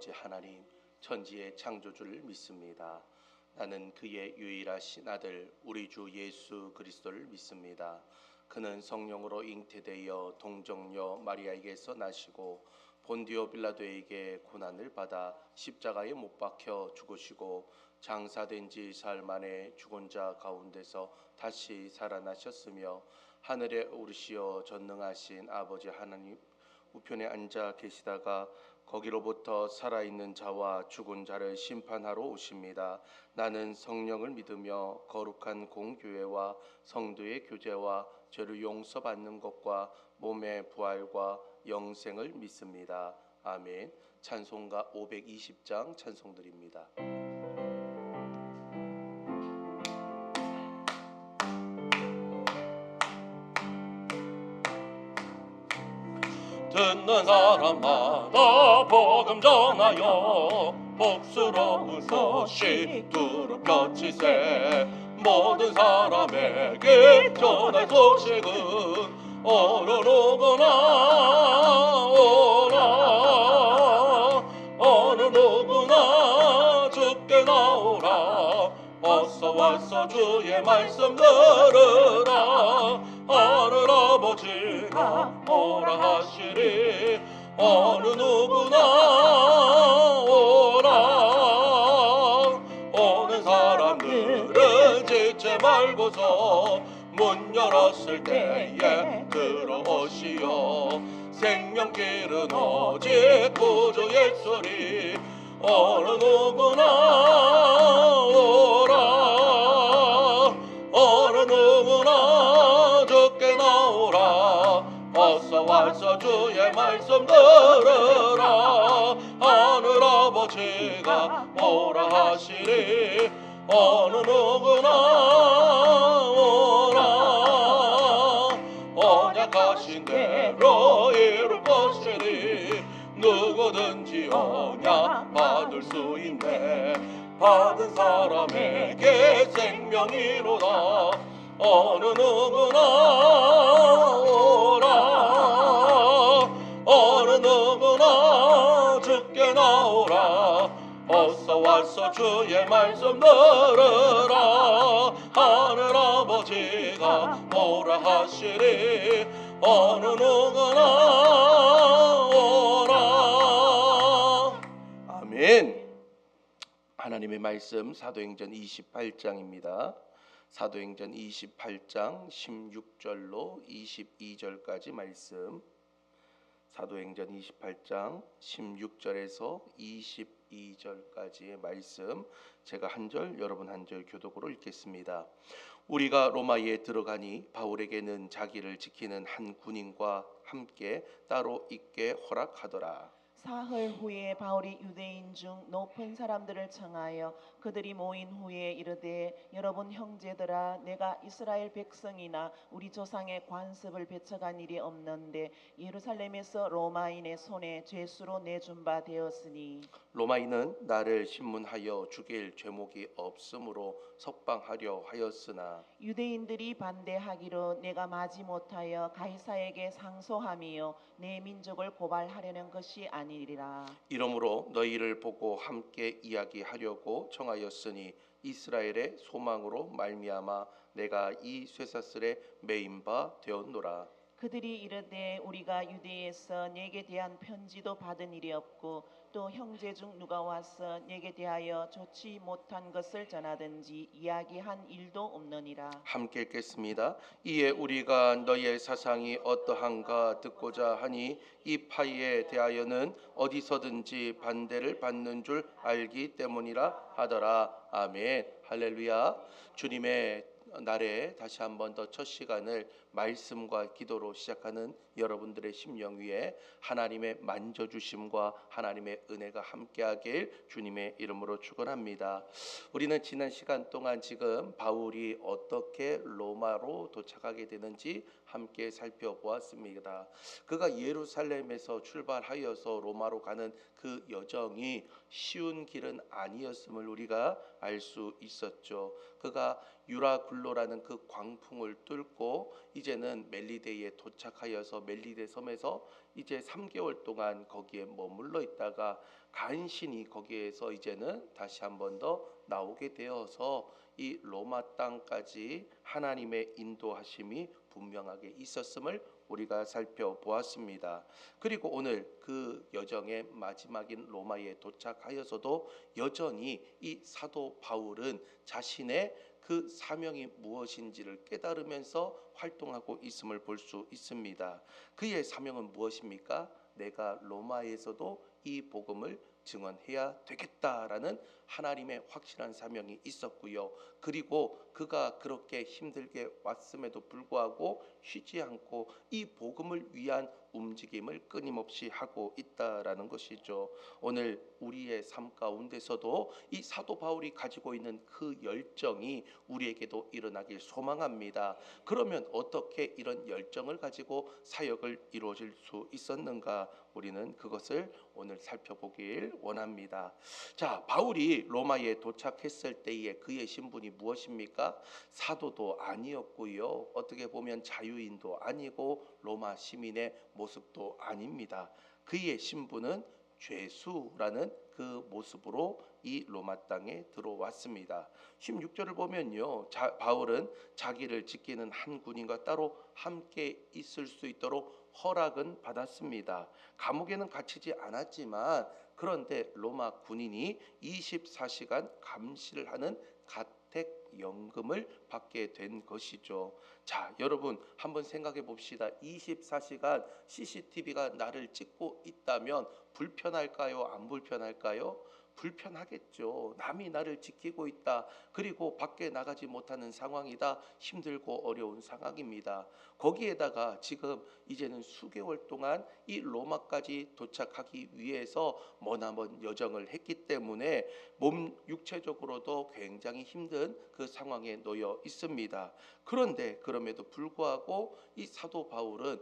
하나님, 천지의 창조주를 믿습니다. 나는 그의 유일하신 아들 우리 주 예수 그리스도를 믿습니다. 그는 성령으로 잉태되어 동정녀 마리아에게서 나시고 본디오 빌라도에게 고난을 받아 십자가에 못 박혀 죽으시고 장사된 지 사흘 만에 죽은 자 가운데서 다시 살아나셨으며 하늘에 오르시어 전능하신 아버지 하나님 우편에 앉아 계시다가 거기로부터 살아있는 자와 죽은 자를 심판하러 오십니다. 나는 성령을 믿으며 거룩한 공교회와 성도의 교제와 죄를 용서받는 것과 몸의 부활과 영생을 믿습니다. 아멘. 찬송가 520장 찬송드립니다. 듣는 사람마다 복음 전하여 복스러운 소식 두루 펼치세. 모든 사람에게 전할 소식은 어느 누구나 오라. 어느 누구나 주께 나오라. 어서 와서 주의 말씀 들으라. 하늘 아버지가 오라 하시리. 어느 누구나 오라. 오는 사람들은 지체 말고서 문 열었을 때에 들어오시오. 생명길은 오직 구주 예수리. 어느 누구나 오라. 어느 누구나 주께 나오라. 어서 와서 주의 말씀 들으라. 하늘 아버지가 오라 하시리. 어느 누구나 오라. 언약하신 대로 이룰 것이니 누구든지 언약 받을 수 있네. 받은 사람에게 생명이로다. 어느 누구나 오라. 어느 누구나 주께 나오라. 어서 와서 주의 말씀 들으라. 하늘 아버지가 오라 하시리. 어느 누구나 오라. 아멘. 하나님의 말씀 사도행전 28장입니다. 사도행전 28장 16절로 22절까지 말씀. 사도행전 28장 16절에서 22절까지의 말씀, 제가 한 절 여러분 한 절 교독으로 읽겠습니다. 우리가 로마에 들어가니 바울에게는 자기를 지키는 한 군인과 함께 따로 있게 허락하더라. 사흘 후에 바울이 유대인 중 높은 사람들을 청하여 그들이 모인 후에 이르되, 여러분 형제들아, 내가 이스라엘 백성이나 우리 조상의 관습을 배척한 일이 없는데 예루살렘에서 로마인의 손에 죄수로 내준 바 되었으니 로마인은 나를 신문하여 죽일 죄목이 없으므로 석방하려 하였으나 유대인들이 반대하기로 내가 마지못하여 가이사에게 상소함이요 내 민족을 고발하려는 것이 아니리라. 이러므로 너희를 보고 함께 이야기하려고 청하였으니 이스라엘의 소망으로 말미암아 내가 이 쇠사슬에 매인 바 되었노라. 그들이 이르되, 우리가 유대에서 네게 대한 편지도 받은 일이 없고 또 형제 중 누가 와서 네게 대하여 좋지 못한 것을 전하든지 이야기한 일도 없느니라. 함께 읽겠습니다. 이에 우리가 너희의 사상이 어떠한가 듣고자 하니 이 파이에 대하여는 어디서든지 반대를 받는 줄 알기 때문이라 하더라. 아멘. 할렐루야. 주님의 날에 다시 한번 더 첫 시간을 말씀과 기도로 시작하는 여러분들의 심령 위에 하나님의 만져주심과 하나님의 은혜가 함께하길 주님의 이름으로 축원합니다. 우리는 지난 시간 동안 지금 바울이 어떻게 로마로 도착하게 되는지 함께 살펴보았습니다. 그가 예루살렘에서 출발하여서 로마로 가는 그 여정이 쉬운 길은 아니었음을 우리가 알 수 있었죠. 그가 유라굴로라는 그 광풍을 뚫고 이제는 멜리데에 도착하여서 멜리데 섬에서 이제 3개월 동안 거기에 머물러 있다가 간신히 거기에서 이제는 다시 한 번 더 나오게 되어서 이 로마 땅까지 하나님의 인도하심이 분명하게 있었음을 우리가 살펴보았습니다. 그리고 오늘 그 여정의 마지막인 로마에 도착하여서도 여전히 이 사도 바울은 자신의 그 사명이 무엇인지를 깨달으면서 활동하고 있음을 볼 수 있습니다. 그의 사명은 무엇입니까? 내가 로마에서도 이 복음을 증언해야 되겠다라는 하나님의 확실한 사명이 있었고요. 그리고 그가 그렇게 힘들게 왔음에도 불구하고 쉬지 않고 이 복음을 위한 움직임을 끊임없이 하고 있다라는 것이죠. 오늘 우리의 삶 가운데서도 이 사도 바울이 가지고 있는 그 열정이 우리에게도 일어나길 소망합니다. 그러면 어떻게 이런 열정을 가지고 사역을 이루어질 수 있었는가? 우리는 그것을 오늘 살펴보길 원합니다. 자, 바울이 로마에 도착했을 때에 그의 신분이 무엇입니까? 사도도 아니었고요. 어떻게 보면 자유인도 아니고 로마 시민의 모습도 아닙니다. 그의 신분은 죄수라는 그 모습으로 이 로마 땅에 들어왔습니다. 16절을 보면요, 바울은 자기를 지키는 한 군인과 따로 함께 있을 수 있도록 허락은 받았습니다. 감옥에는 갇히지 않았지만 그런데 로마 군인이 24시간 감시를 하는 가택연금을 받게 된 것이죠. 자, 여러분 한번 생각해 봅시다. 24시간 CCTV가 나를 찍고 있다면 불편할까요? 안 불편할까요? 불편하겠죠. 남이 나를 지키고 있다. 그리고 밖에 나가지 못하는 상황이다. 힘들고 어려운 상황입니다. 거기에다가 지금 이제는 수개월 동안 이 로마까지 도착하기 위해서 머나먼 여정을 했기 때문에 몸 육체적으로도 굉장히 힘든 그 상황에 놓여 있습니다. 그런데 그럼에도 불구하고 이 사도 바울은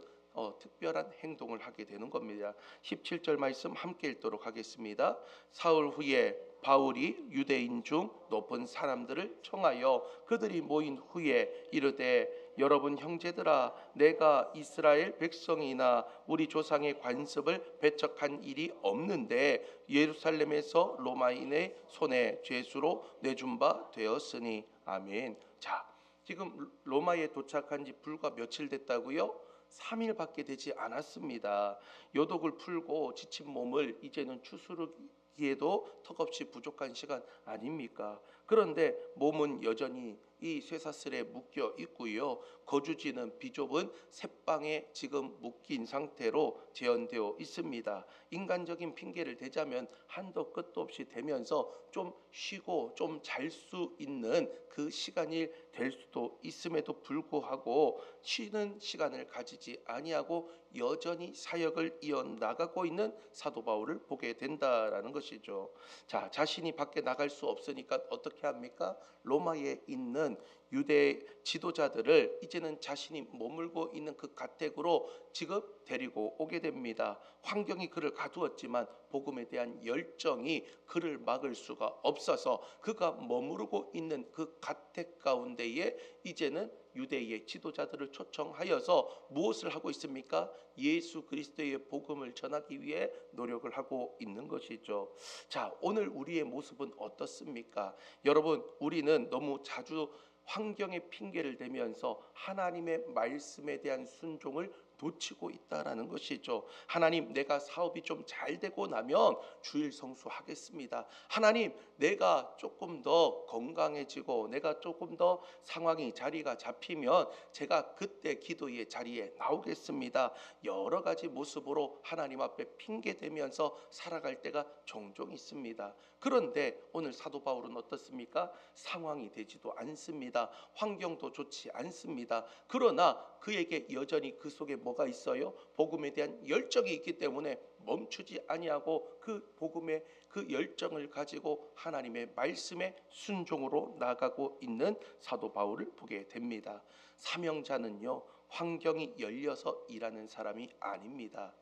특별한 행동을 하게 되는 겁니다. 17절 말씀 함께 읽도록 하겠습니다. 사흘 후에 바울이 유대인 중 높은 사람들을 청하여 그들이 모인 후에 이르되 여러분 형제들아, 내가 이스라엘 백성이나 우리 조상의 관습을 배척한 일이 없는데 예루살렘에서 로마인의 손에 죄수로 내준 바 되었으니 아멘. 자, 지금 로마에 도착한 지 불과 며칠 됐다고요? 3일밖에 되지 않았습니다. 요독을 풀고 지친 몸을 이제는 추스르기에도 턱없이 부족한 시간 아닙니까? 그런데 몸은 여전히 이 쇠사슬에 묶여 있고요. 거주지는 비좁은 셋방에 지금 묶인 상태로 재현되어 있습니다. 인간적인 핑계를 대자면 한도 끝도 없이 되면서 좀 쉬고 좀 잘 수 있는 그 시간이 될 수도 있음에도 불구하고 쉬는 시간을 가지지 아니하고 여전히 사역을 이어나가고 있는 사도 바울을 보게 된다라는 것이죠. 자, 자신이 밖에 나갈 수 없으니까 어떻게 합니까? 로마에 있는 유대 지도자들을 이제는 자신이 머물고 있는 그 가택으로 지금 데리고 오게 됩니다. 환경이 그를 가두었지만 복음에 대한 열정이 그를 막을 수가 없어서 그가 머무르고 있는 그 가택 가운데에 이제는 유대의 지도자들을 초청하여서 무엇을 하고 있습니까? 예수 그리스도의 복음을 전하기 위해 노력을 하고 있는 것이죠. 자, 오늘 우리의 모습은 어떻습니까? 여러분, 우리는 너무 자주 환경의 핑계를 대면서 하나님의 말씀에 대한 순종을 놓치고 있다라는 것이죠. 하나님, 내가 사업이 좀 잘 되고 나면 주일 성수하겠습니다. 하나님, 내가 조금 더 건강해지고 내가 조금 더 상황이 자리가 잡히면 제가 그때 기도의 자리에 나오겠습니다. 여러 가지 모습으로 하나님 앞에 핑계 대면서 살아갈 때가 종종 있습니다. 그런데 오늘 사도 바울은 어떻습니까? 상황이 되지도 않습니다. 환경도 좋지 않습니다. 그러나 그에게 여전히 그 속에 뭐가 있어요? 복음에 대한 열정이 있기 때문에 멈추지 아니하고 그 복음의 그 열정을 가지고 하나님의 말씀에 순종으로 나아가고 있는 사도 바울을 보게 됩니다. 사명자는요, 환경이 열려서 일하는 사람이 아닙니다.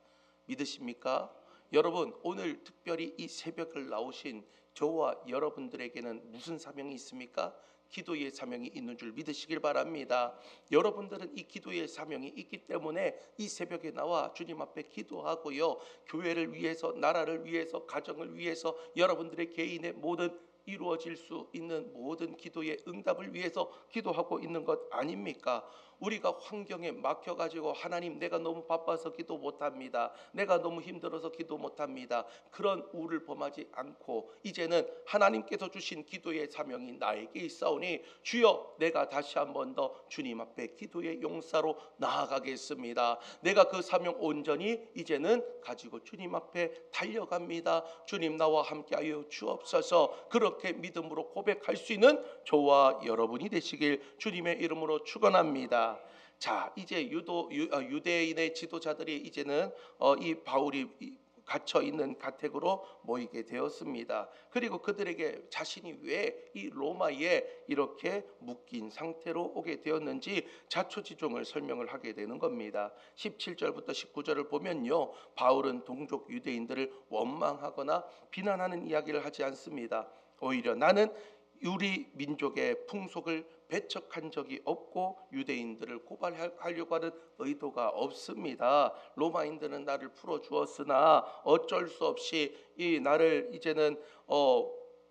믿으십니까? 여러분, 오늘 특별히 이 새벽을 나오신 저와 여러분들에게는 무슨 사명이 있습니까? 기도의 사명이 있는 줄 믿으시길 바랍니다. 여러분들은 이 기도의 사명이 있기 때문에 이 새벽에 나와 주님 앞에 기도하고요, 교회를 위해서, 나라를 위해서, 가정을 위해서, 여러분들의 개인의 모든 이루어질 수 있는 모든 기도의 응답을 위해서 기도하고 있는 것 아닙니까? 우리가 환경에 막혀가지고 하나님, 내가 너무 바빠서 기도 못합니다, 내가 너무 힘들어서 기도 못합니다, 그런 우를 범하지 않고 이제는 하나님께서 주신 기도의 사명이 나에게 있사오니 주여, 내가 다시 한 번 더 주님 앞에 기도의 용사로 나아가겠습니다. 내가 그 사명 온전히 이제는 가지고 주님 앞에 달려갑니다. 주님, 나와 함께하여 주옵소서. 그렇게 믿음으로 고백할 수 있는 저와 여러분이 되시길 주님의 이름으로 축원합니다. 자, 이제 유대인의 지도자들이 이제는 이 바울이 갇혀 있는 가택으로 모이게 되었습니다. 그리고 그들에게 자신이 왜 이 로마에 이렇게 묶인 상태로 오게 되었는지 자초지종을 설명을 하게 되는 겁니다. 17절부터 19절을 보면요, 바울은 동족 유대인들을 원망하거나 비난하는 이야기를 하지 않습니다. 오히려 나는 우리 민족의 풍속을 배척한 적이 없고 유대인들을 고발하려고 하는 의도가 없습니다. 로마인들은 나를 풀어주었으나 어쩔 수 없이 이 나를 이제는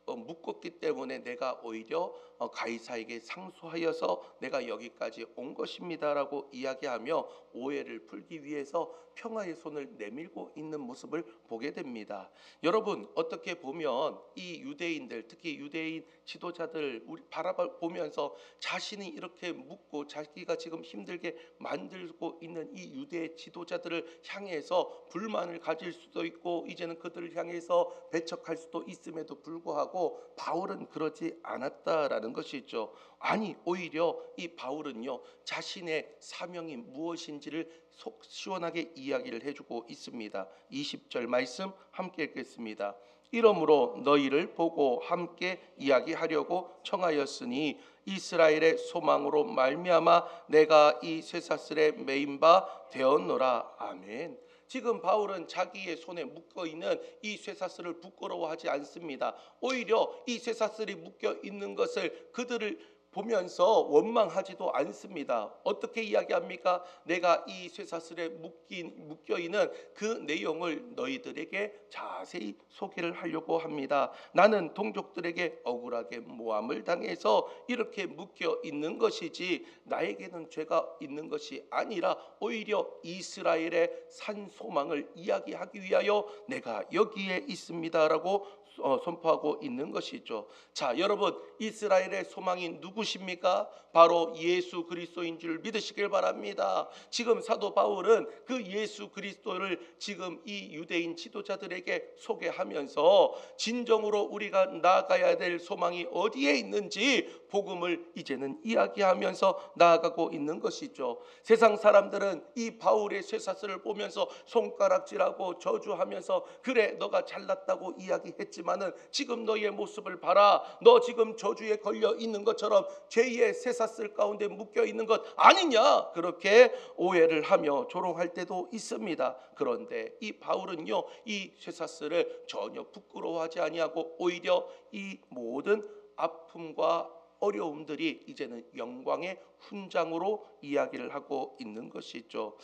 묶었기 때문에 내가 오히려 가이사에게 상소하여서 내가 여기까지 온 것입니다라고 이야기하며 오해를 풀기 위해서 평화의 손을 내밀고 있는 모습을 보게 됩니다. 여러분, 어떻게 보면 이 유대인들, 특히 유대인 지도자들 우리 바라보면서 자신이 이렇게 묶고 자기가 지금 힘들게 만들고 있는 이 유대 지도자들을 향해서 불만을 가질 수도 있고 이제는 그들을 향해서 배척할 수도 있음에도 불구하고 바울은 그러지 않았다라는 것이죠. 아니, 오히려 이 바울은요, 자신의 사명이 무엇인지를 속 시원하게 이야기를 해주고 있습니다. 20절 말씀 함께 읽겠습니다. 이러므로 너희를 보고 함께 이야기하려고 청하였으니 이스라엘의 소망으로 말미암아 내가 이 쇠사슬에 매인 바 되었노라. 아멘. 지금 바울은 자기의 손에 묶어 있는 이 쇠사슬을 부끄러워하지 않습니다. 오히려 이 쇠사슬이 묶여 있는 것을 그들을 보면서 원망하지도 않습니다. 어떻게 이야기합니까? 내가 이 쇠사슬에 묶여 있는 그 내용을 너희들에게 자세히 소개를 하려고 합니다. 나는 동족들에게 억울하게 모함을 당해서 이렇게 묶여 있는 것이지 나에게는 죄가 있는 것이 아니라 오히려 이스라엘의 산 소망을 이야기하기 위하여 내가 여기에 있습니다라고 선포하고 있는 것이죠. 자, 여러분, 이스라엘의 소망이 누구십니까? 바로 예수 그리스도인 줄 믿으시길 바랍니다. 지금 사도 바울은 그 예수 그리스도를 지금 이 유대인 지도자들에게 소개하면서 진정으로 우리가 나아가야 될 소망이 어디에 있는지 복음을 이제는 이야기하면서 나아가고 있는 것이죠. 세상 사람들은 이 바울의 쇠사슬을 보면서 손가락질하고 저주하면서 그래, 너가 잘났다고 이야기했지만은 지금 너의 모습을 봐라. 너 지금 저주에 걸려 있는 것처럼 죄의 쇠사슬 가운데 묶여 있는 것 아니냐, 그렇게 오해를 하며 조롱할 때도 있습니다. 그런데 이 바울은요, 이 쇠사슬을 전혀 부끄러워하지 아니하고 오히려 이 모든 아픔과 어려움들이 이제는 영광의 훈장으로 이야기를 하고 있는 것이죠.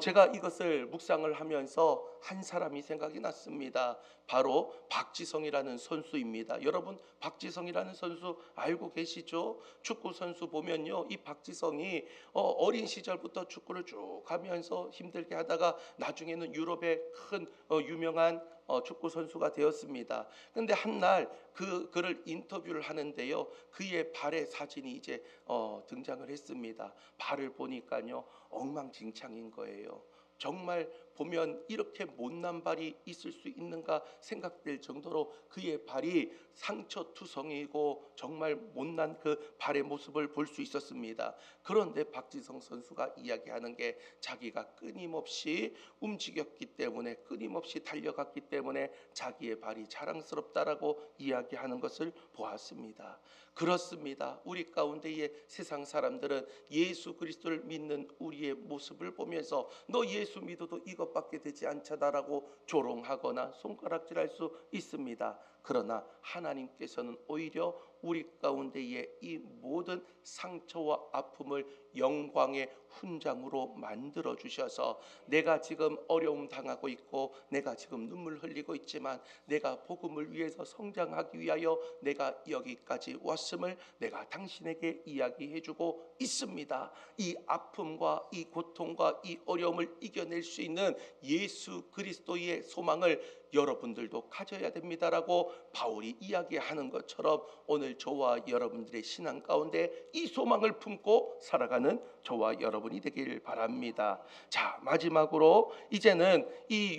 제가 이것을 묵상을 하면서 한 사람이 생각이 났습니다. 바로 박지성이라는 선수입니다. 여러분, 박지성이라는 선수 알고 계시죠? 축구 선수 보면요, 이 박지성이 어린 시절부터 축구를 쭉 하면서 힘들게 하다가 나중에는 유럽의 큰 유명한 축구 선수가 되었습니다. 그런데 한날 그를 인터뷰를 하는데요, 그의 발의 사진이 이제 등장을 했습니다. 발을 보니까요, 엉망진창인 거예요. 정말 보면 이렇게 못난 발이 있을 수 있는가 생각될 정도로 그의 발이 상처투성이고 정말 못난 그 발의 모습을 볼 수 있었습니다. 그런데 박지성 선수가 이야기하는 게 자기가 끊임없이 움직였기 때문에, 끊임없이 달려갔기 때문에 자기의 발이 자랑스럽다라고 이야기하는 것을 보았습니다. 그렇습니다. 우리 가운데의 세상 사람들은 예수 그리스도를 믿는 우리의 모습을 보면서 너 예수 믿어도 이것밖에 되지 않잖아라고 조롱하거나 손가락질할 수 있습니다. 그러나 하나님께서는 오히려 우리 가운데의 이 모든 상처와 아픔을 영광의 훈장으로 만들어 주셔서 내가 지금 어려움 당하고 있고 내가 지금 눈물 흘리고 있지만 내가 복음을 위해서 성장하기 위하여 내가 여기까지 왔음을 내가 당신에게 이야기해 주고 있습니다. 이 아픔과 이 고통과 이 어려움을 이겨낼 수 있는 예수 그리스도의 소망을 여러분들도 가져야 됩니다라고 바울이 이야기하는 것처럼 오늘 저와 여러분들의 신앙 가운데 이 소망을 품고 살아가는 저와 여러분이 되길 바랍니다. 자, 마지막으로 이제는 이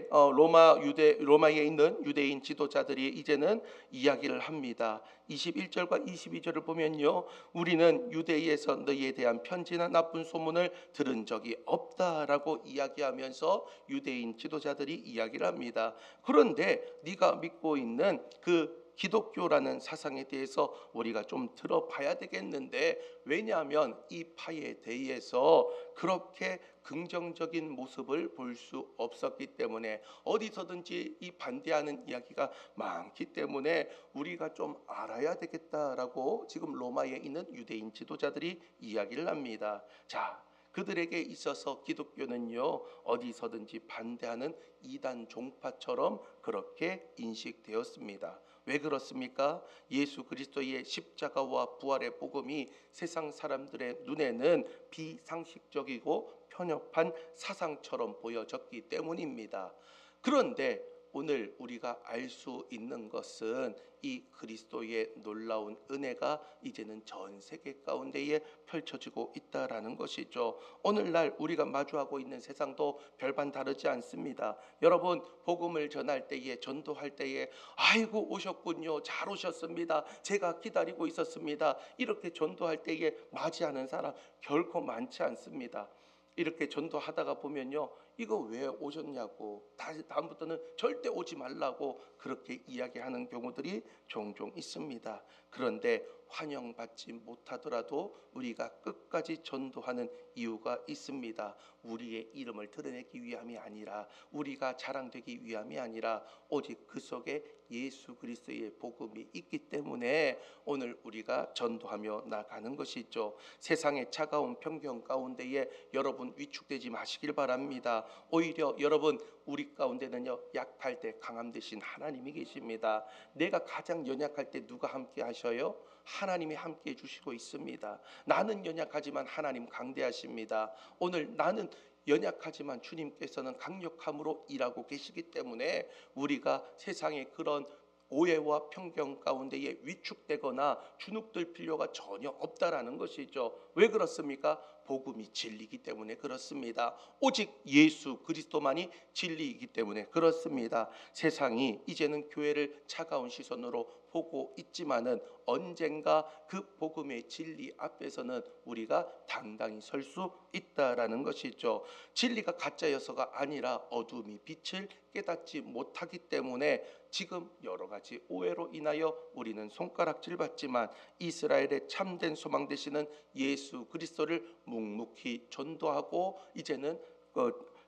로마에 있는 유대인 지도자들이 이제는 이야기를 합니다. 21절과 22절을 보면요, 우리는 유대에서 너희에 대한 편지나 나쁜 소문을 들은 적이 없다라고 이야기하면서 유대인 지도자들이 이야기를 합니다. 그런데 네가 믿고 있는 그 기독교라는 사상에 대해서 우리가 좀 들어봐야 되겠는데, 왜냐하면 이 파에 대해서 그렇게 긍정적인 모습을 볼 수 없었기 때문에, 어디서든지 이 반대하는 이야기가 많기 때문에 우리가 좀 알아야 되겠다라고 지금 로마에 있는 유대인 지도자들이 이야기를 합니다. 자, 그들에게 있어서 기독교는요, 어디서든지 반대하는 이단 종파처럼 그렇게 인식되었습니다. 왜 그렇습니까? 예수 그리스도의 십자가와 부활의 복음이 세상 사람들의 눈에는 비상식적이고 편협한 사상처럼 보여졌기 때문입니다. 그런데 오늘 우리가 알 수 있는 것은 이 그리스도의 놀라운 은혜가 이제는 전 세계 가운데에 펼쳐지고 있다라는 것이죠. 오늘날 우리가 마주하고 있는 세상도 별반 다르지 않습니다. 여러분, 복음을 전할 때에, 전도할 때에 아이고 오셨군요, 잘 오셨습니다, 제가 기다리고 있었습니다, 이렇게 전도할 때에 맞이하는 사람 결코 많지 않습니다. 이렇게 전도하다가 보면요, 이거 왜 오셨냐고, 다음부터는 절대 오지 말라고 그렇게 이야기하는 경우들이 종종 있습니다. 그런데 환영받지 못하더라도 우리가 끝까지 전도하는 이유가 있습니다. 우리의 이름을 드러내기 위함이 아니라, 우리가 자랑되기 위함이 아니라 오직 그 속에 예수 그리스도의 복음이 있기 때문에 오늘 우리가 전도하며 나가는 것이죠. 세상의 차가운 편견 가운데에 여러분 위축되지 마시길 바랍니다. 오히려 여러분, 우리 가운데는요, 약할 때 강함 되신 하나님이 계십니다. 내가 가장 연약할 때 누가 함께 하셔요? 하나님이 함께 해주시고 있습니다. 나는 연약하지만 하나님 강대하십니다. 오늘 나는 연약하지만 주님께서는 강력함으로 일하고 계시기 때문에 우리가 세상의 그런 오해와 편견 가운데에 위축되거나 주눅들 필요가 전혀 없다라는 것이죠. 왜 그렇습니까? 복음이 진리이기 때문에 그렇습니다. 오직 예수 그리스도만이 진리이기 때문에 그렇습니다. 세상이 이제는 교회를 차가운 시선으로 보고 있지만은 언젠가 그 복음의 진리 앞에서는 우리가 당당히 설 수 있다라는 것이죠. 진리가 가짜여서가 아니라 어둠이 빛을 깨닫지 못하기 때문에 지금 여러 가지 오해로 인하여 우리는 손가락질 받지만 이스라엘의 참된 소망 되시는 예수 그리스도를 묵묵히 전도하고 이제는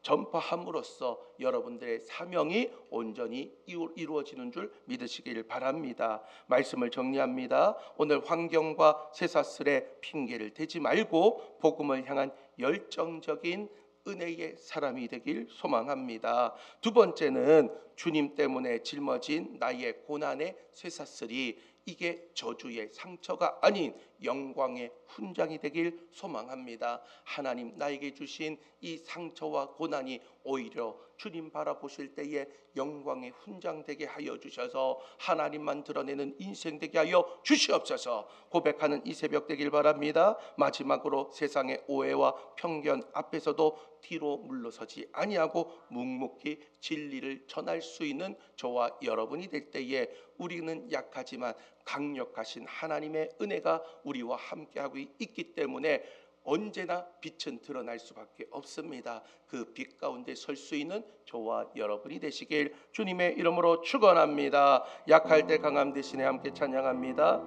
전파함으로써 여러분들의 사명이 온전히 이루어지는 줄 믿으시길 바랍니다. 말씀을 정리합니다. 오늘 환경과 쇠사슬에 핑계를 대지 말고 복음을 향한 열정적인 은혜의 사람이 되길 소망합니다. 두 번째는 주님 때문에 짊어진 나의 고난의 쇠사슬이 이게 저주의 상처가 아닌 영광의 훈장이 되길 소망합니다. 하나님 나에게 주신 이 상처와 고난이 오히려 주님 바라보실 때에 영광의 훈장 되게 하여 주셔서 하나님만 드러내는 인생 되게 하여 주시옵소서 고백하는 이 새벽 되길 바랍니다. 마지막으로 세상의 오해와 편견 앞에서도 뒤로 물러서지 아니하고 묵묵히 진리를 전할 수 있는 저와 여러분이 될 때에 우리는 약하지만 강력하신 하나님의 은혜가 우리와 함께하고 있기 때문에 언제나 빛은 드러날 수밖에 없습니다. 그 빛 가운데 설 수 있는 저와 여러분이 되시길 주님의 이름으로 축원합니다. 약할 때 강함 대신에 함께 찬양합니다.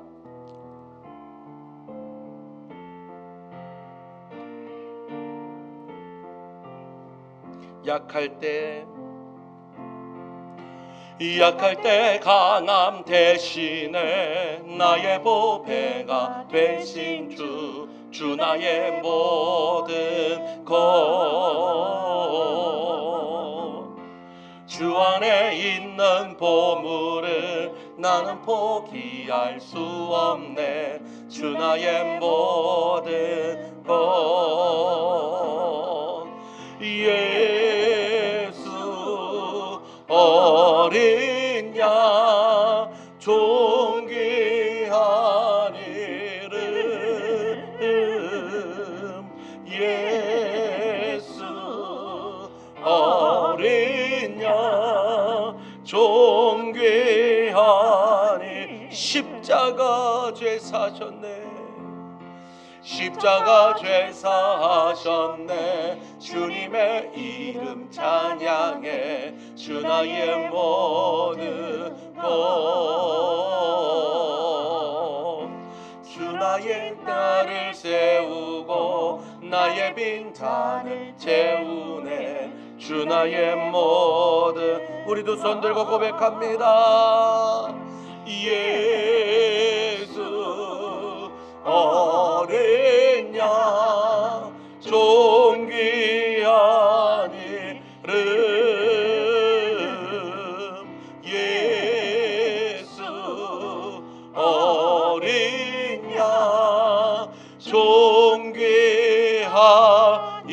약할 때 강함 대신에 나의 보배가 되신 주 나의 모든 것. 주 안에 있는 보물을 나는 포기할 수 없네. 주 나의 모든 것. 예수 어린 양 존귀한 이름. 예수 어린 양 존귀한 이름. 십자가 죄 사셨네. 십자가 죄 사하셨네. 주님의 이름 찬양해. 주 나의 모든 것. 주 나의 나를 세우고 나의 빈탄을 채우네. 주 나의 모든. 우리 두 손 들고 고백합니다. 예수 어린 양 존귀한 이름. 예수 어린 양 존귀한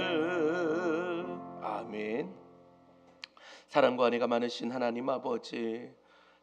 이름. 아멘. 사랑과 은혜가 많으신 하나님 아버지,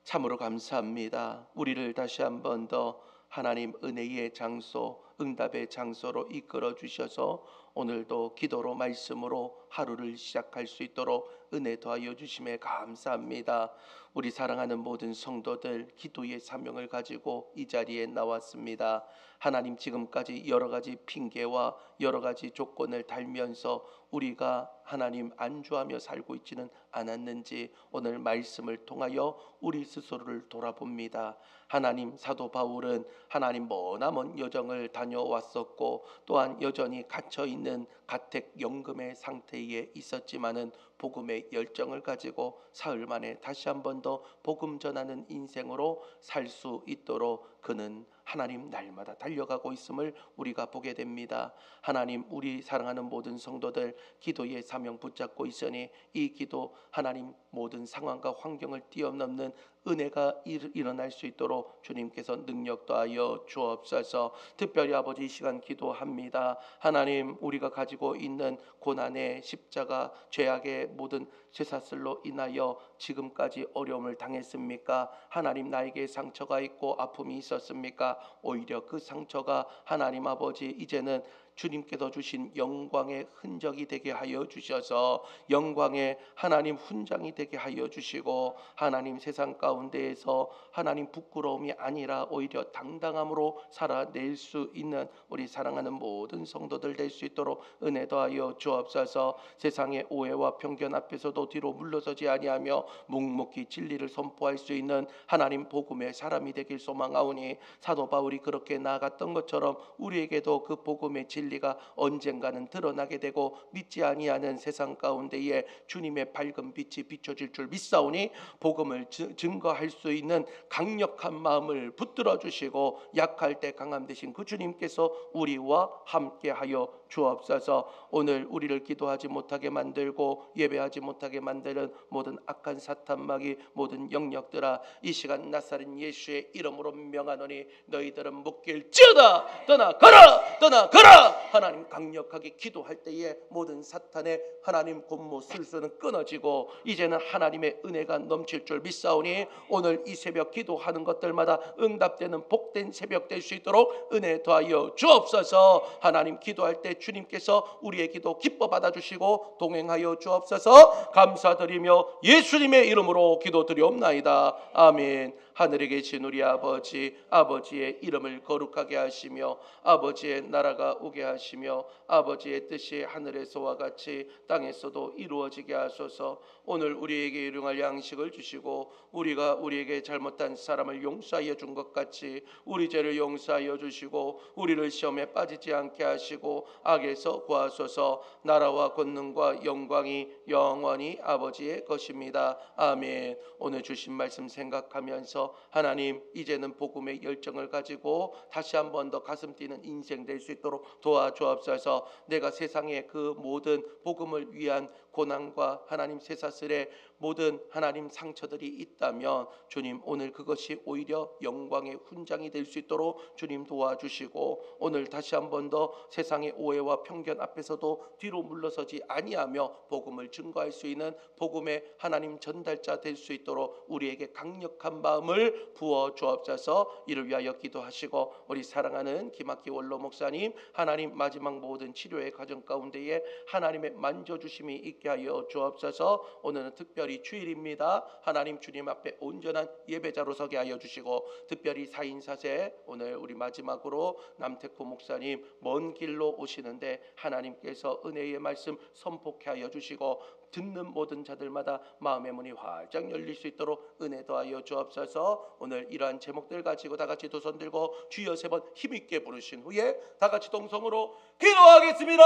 참으로 감사합니다. 우리를 다시 한번 더 하나님 은혜의 장소, 응답의 장소로 이끌어 주셔서 오늘도 기도로 말씀으로 하루를 시작할 수 있도록 은혜 더하여 주심에 감사합니다. 우리 사랑하는 모든 성도들 기도의 사명을 가지고 이 자리에 나왔습니다. 하나님, 지금까지 여러 가지 핑계와 여러 가지 조건을 달면서 우리가 하나님 안주하며 살고 있지는 않았는지 오늘 말씀을 통하여 우리 스스로를 돌아봅니다. 하나님, 사도 바울은 하나님 머나먼 여정을 다녀왔었고 또한 여전히 갇혀있는 가택연금의 상태에 있었지만은 복음의 열정을 가지고 사흘 만에 다시 한 번 더 복음 전하는 인생으로 살 수 있도록 그는 하나님 날마다 달려가고 있음을 우리가 보게 됩니다. 하나님, 우리 사랑하는 모든 성도들 기도의 사명 붙잡고 있으니 이 기도 하나님 모든 상황과 환경을 뛰어넘는 은혜가 일어날 수 있도록 주님께서 능력 더하여 주옵소서. 특별히 아버지, 이 시간 기도합니다. 하나님, 우리가 가지고 있는 고난의 십자가 죄악의 모든 쇠사슬로 인하여 지금까지 어려움을 당했습니까? 하나님, 나에게 상처가 있고 아픔이 있었습니까? 오히려 그 상처가 하나님 아버지 이제는 주님께서 주신 영광의 흔적이 되게 하여 주셔서 영광의 하나님 훈장이 되게 하여 주시고 하나님 세상 가운데에서 하나님 부끄러움이 아니라 오히려 당당함으로 살아낼 수 있는 우리 사랑하는 모든 성도들 될 수 있도록 은혜 더하여 주옵소서. 세상의 오해와 편견 앞에서도 뒤로 물러서지 아니하며 묵묵히 진리를 선포할 수 있는 하나님 복음의 사람이 되길 소망하오니 사도 바울이 그렇게 나아갔던 것처럼 우리에게도 그 복음의 진리가 언젠가는 드러나게 되고 믿지 아니하는 세상 가운데에 주님의 밝은 빛이 비춰질 줄 믿사오니 복음을 증거할 수 있는 강력한 마음을 붙들어 주시고 약할 때 강함 되신 그 주님께서 우리와 함께하여 주옵소서. 오늘 우리를 기도하지 못하게 만들고 예배하지 못하게 만드는 모든 악한 사탄마귀 모든 영역들아, 이 시간 나사렛 예수의 이름으로 명하노니 너희들은 묶일지어다. 떠나가라, 떠나가라. 하나님, 강력하게 기도할 때에 모든 사탄의 하나님 권모 술수는 끊어지고 이제는 하나님의 은혜가 넘칠 줄 믿사오니 오늘 이 새벽 기도하는 것들마다 응답되는 복된 새벽 될 수 있도록 은혜 더하여 주옵소서. 하나님, 기도할 때 때 주님께서 우리의 기도 기뻐 받아주시고 동행하여 주옵소서. 감사드리며 예수님의 이름으로 기도드리옵나이다. 아멘. 하늘에 계신 우리 아버지, 아버지의 이름을 거룩하게 하시며 아버지의 나라가 오게 하시며 아버지의 뜻이 하늘에서와 같이 땅에서도 이루어지게 하소서. 오늘 우리에게 일용할 양식을 주시고 우리가 우리에게 잘못한 사람을 용서하여 준 것 같이 우리 죄를 용서하여 주시고 우리를 시험에 빠지지 않게 하시고 악에서 구하소서. 나라와 권능과 영광이 영원히 아버지의 것입니다. 아멘. 오늘 주신 말씀 생각하면서 하나님, 이제는 복음의 열정을 가지고 다시 한 번 더 가슴 뛰는 인생 될 수 있도록 도와주옵소서. 내가 세상의 그 모든 복음을 위한 고난과 하나님 쇠사슬의 모든 하나님 상처들이 있다면 주님, 오늘 그것이 오히려 영광의 훈장이 될 수 있도록 주님 도와주시고 오늘 다시 한 번 더 세상의 오해와 편견 앞에서도 뒤로 물러서지 아니하며 복음을 증거할 수 있는 복음의 하나님 전달자 될 수 있도록 우리에게 강력한 마음을 부어 주옵소서. 이를 위하여 기도하시고 우리 사랑하는 김학기 원로 목사님, 하나님 마지막 모든 치료의 과정 가운데에 하나님의 만져주심이 있게 하여 주옵소서. 오늘은 특별히 주일입니다. 하나님 주님 앞에 온전한 예배자로 서게 하여 주시고 특별히 4인 4세 오늘 우리 마지막으로 남태코 목사님 먼 길로 오시는데 하나님께서 은혜의 말씀 선포케 하여 주시고 듣는 모든 자들마다 마음의 문이 활짝 열릴 수 있도록 은혜 더하여 주옵소서. 오늘 이러한 제목들 가지고 다 같이 두 손 들고 주여 3번 힘있게 부르신 후에 다 같이 동성으로 기도하겠습니다.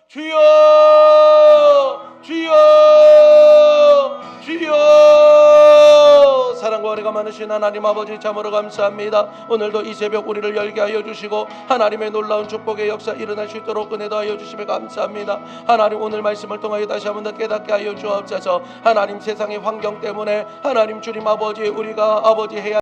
주여 주여 주여. 사랑과 은혜가 많으신 하나님 아버지 참으로 감사합니다. 오늘도 이 새벽 우리를 열게 하여 주시고 하나님의 놀라운 축복의 역사 일어날 수 있도록 은혜 더하여 주시며 감사합니다. 하나님, 오늘 말씀을 통하여 다시 한번 더 깨닫게 하여 주옵소서. 하나님, 세상의 환경 때문에 하나님 주님 아버지 우리가 아버지 해야